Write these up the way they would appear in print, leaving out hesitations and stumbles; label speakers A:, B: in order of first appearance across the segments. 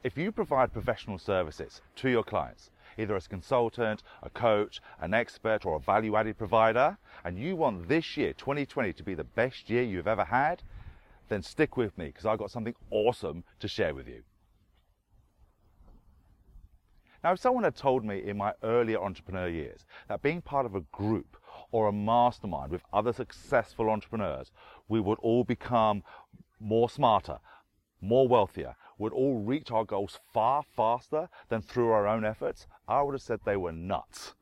A: If you provide professional services to your clients, either as a consultant, a coach, an expert, or a value-added provider, and you want this year, 2020, to be the best year you've ever had, then stick with me because I've got something awesome to share with you. Now, if someone had told me in my earlier entrepreneur years that being part of a group or a mastermind with other successful entrepreneurs, we would all become more smarter, more wealthier, would all reach our goals far faster than through our own efforts, I would have said they were nuts.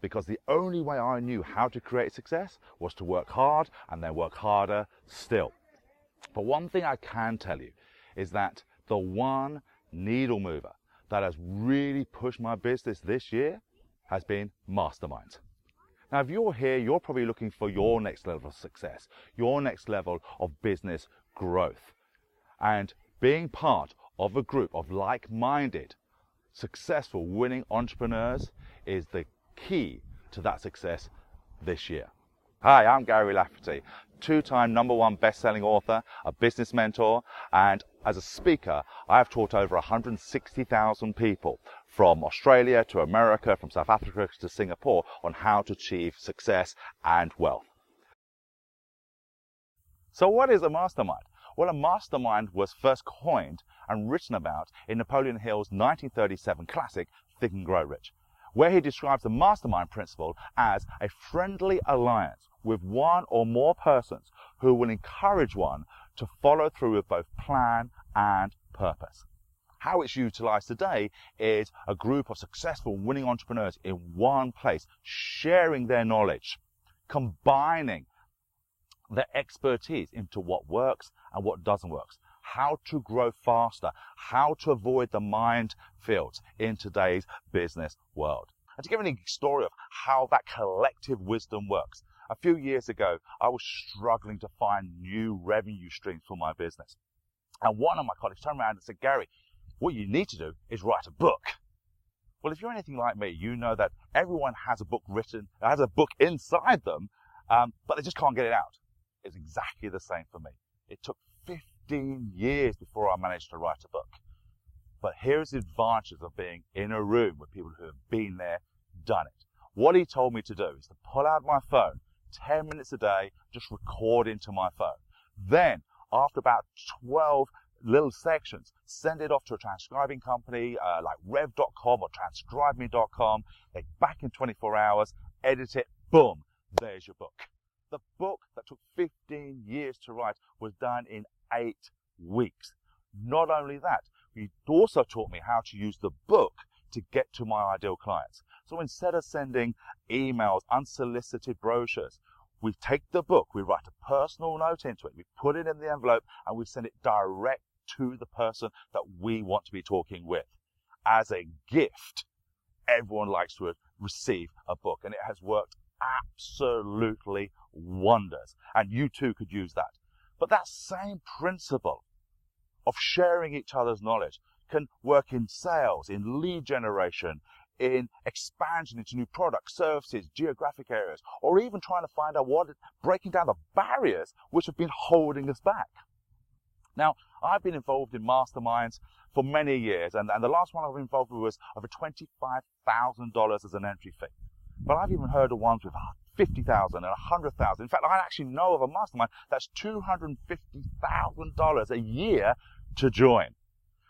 A: Because the only way I knew how to create success was to work hard and then work harder still. But one thing I can tell you is that the one needle mover that has really pushed my business this year has been Mastermind. Now, if you're here, you're probably looking for your next level of success, your next level of business growth. And being part of a group of like-minded, successful, winning entrepreneurs is the key to that success this year. Hi, I'm Gary Lafferty, two-time #1 best-selling author, a business mentor, and as a speaker, I have taught over 160,000 people from Australia to America, from South Africa to Singapore on how to achieve success and wealth. So what is a mastermind? Well, a mastermind was first coined and written about in Napoleon Hill's 1937 classic, Think and Grow Rich, where he describes the mastermind principle as a friendly alliance with one or more persons who will encourage one to follow through with both plan and purpose. How it's utilized today is a group of successful winning entrepreneurs in one place, sharing their knowledge, combining their expertise into what works and what doesn't work, how to grow faster, how to avoid the minefields in today's business world. And to give an story of how that collective wisdom works, a few years ago, I was struggling to find new revenue streams for my business. And one of my colleagues turned around and said, Gary, what you need to do is write a book. Well, if you're anything like me, you know that everyone has a book written, has a book inside them, but they just can't get it out. It's exactly the same for me. It took 15 years before I managed to write a book. But here's the advantages of being in a room with people who have been there, done it. What he told me to do is to pull out my phone, 10 minutes a day, just record into my phone. Then, after about 12 little sections, send it off to a transcribing company like rev.com or transcribeme.com. They back in 24 hours, edit it, boom, there's your book. The book that took 15 years to write was done in 8 weeks. Not only that, he also taught me how to use the book to get to my ideal clients. So instead of sending emails, unsolicited brochures, we take the book, we write a personal note into it, we put it in the envelope, and we send it direct to the person that we want to be talking with. As a gift, everyone likes to receive a book, and it has worked absolutely wonders. And you too could use that. But that same principle of sharing each other's knowledge can work in sales, in lead generation, in expansion into new products, services, geographic areas, or even trying to find out breaking down the barriers which have been holding us back. Now, I've been involved in masterminds for many years, and the last one I was involved with was over $25,000 as an entry fee. But I've even heard of ones with $50,000 and $100,000. In fact, I actually know of a mastermind that's $250,000 a year to join.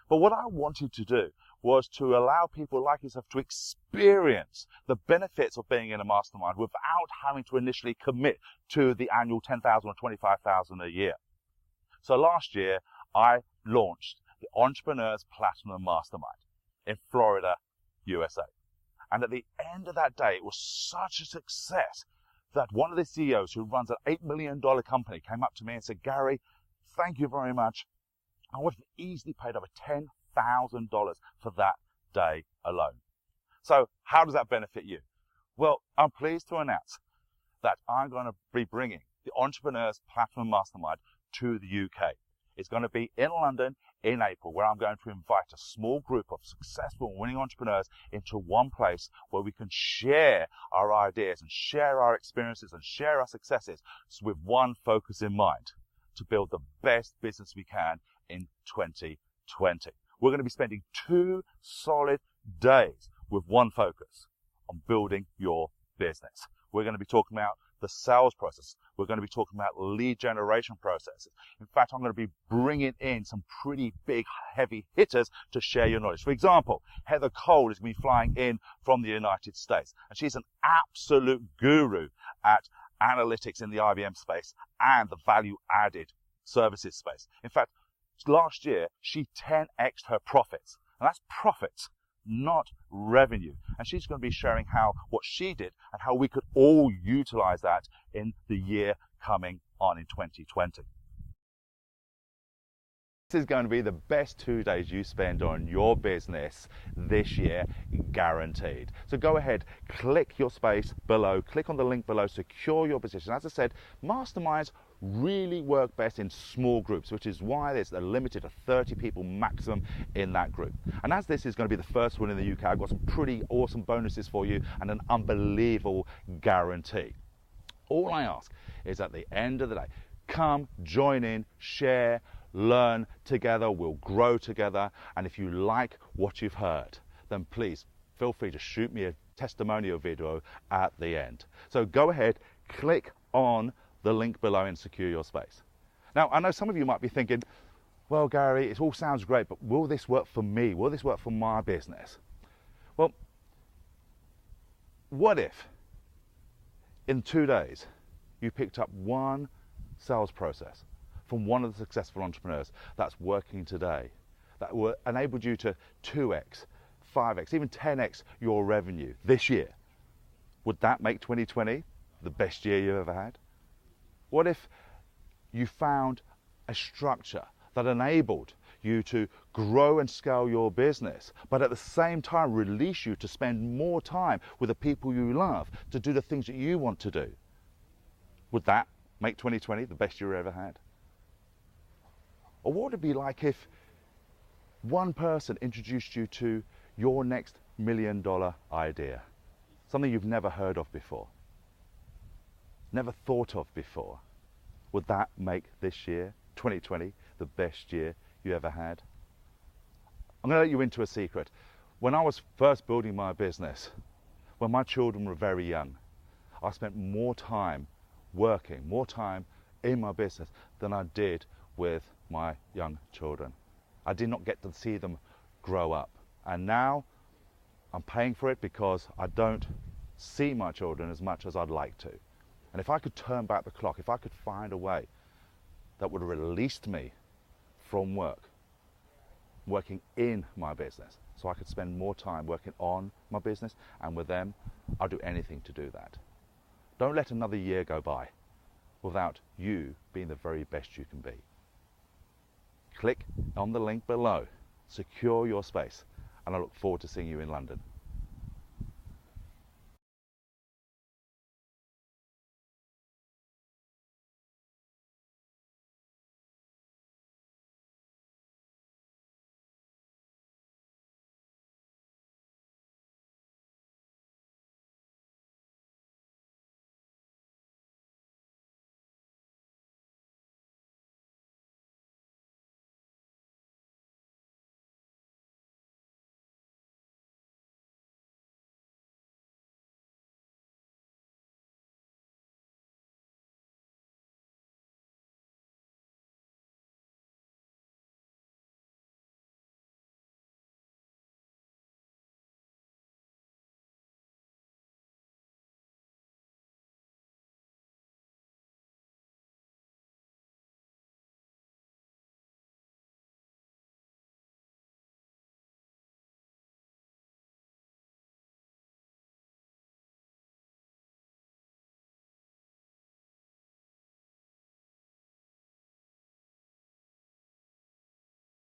A: But what I wanted to do was to allow people like yourself to experience the benefits of being in a mastermind without having to initially commit to the annual $10,000 or $25,000 a year. So last year, I launched the Entrepreneurs Platinum Mastermind in Florida, USA. And at the end of that day, it was such a success that one of the CEOs who runs an $8 million company came up to me and said, Gary, thank you very much. I would have easily paid over $10,000 for that day alone. So how does that benefit you? Well, I'm pleased to announce that I'm going to be bringing the Entrepreneurs Platinum Mastermind to the UK. It's going to be in London in April, where I'm going to invite a small group of successful winning entrepreneurs into one place where we can share our ideas and share our experiences and share our successes with one focus in mind: to build the best business we can in 2020. We're going to be spending 2 solid days with one focus on building your business. We're going to be talking about the sales process. We're going to be talking about lead generation processes. In fact, I'm going to be bringing in some pretty big, heavy hitters to share your knowledge. For example, Heather Cole is going to be flying in from the United States, and she's an absolute guru at analytics in the IBM space and the value-added services space. In fact, last year, she 10x'd her profits, and that's profits, not revenue. And she's going to be sharing what she did and how we could all utilize that in the year coming on in 2020. This is going to be the best 2 days you spend on your business this year, guaranteed. So go ahead, click your space below, click on the link below, secure your position. As I said, masterminds really work best in small groups, which is why there's a limited to 30 people maximum in that group. And as this is going to be the first one in the UK, I've got some pretty awesome bonuses for you and an unbelievable guarantee. All I ask is at the end of the day, come, join in, share, learn together, we'll grow together. And if you like what you've heard, then please feel free to shoot me a testimonial video at the end. So go ahead, click on the link below and secure your space. Now, I know some of you might be thinking, well, Gary, it all sounds great, but will this work for me? Will this work for my business? Well, what if in 2 days you picked up one sales process from one of the successful entrepreneurs that's working today, that enabled you to 2x, 5x, even 10x your revenue this year? Would that make 2020 the best year you've ever had? What if you found a structure that enabled you to grow and scale your business, but at the same time release you to spend more time with the people you love, to do the things that you want to do? Would that make 2020 the best year you ever had? Or what would it be like if one person introduced you to your next $1 million idea? Something you've never heard of before, never thought of before. Would that make this year, 2020, the best year you ever had? I'm going to let you into a secret. When I was first building my business, when my children were very young, I spent more time working, more time in my business than I did with my young children. I did not get to see them grow up. And now I'm paying for it because I don't see my children as much as I'd like to. And if I could turn back the clock, if I could find a way that would have released me from working in my business, so I could spend more time working on my business and with them, I'll do anything to do that. Don't let another year go by without you being the very best you can be. Click on the link below, secure your space, and I look forward to seeing you in London.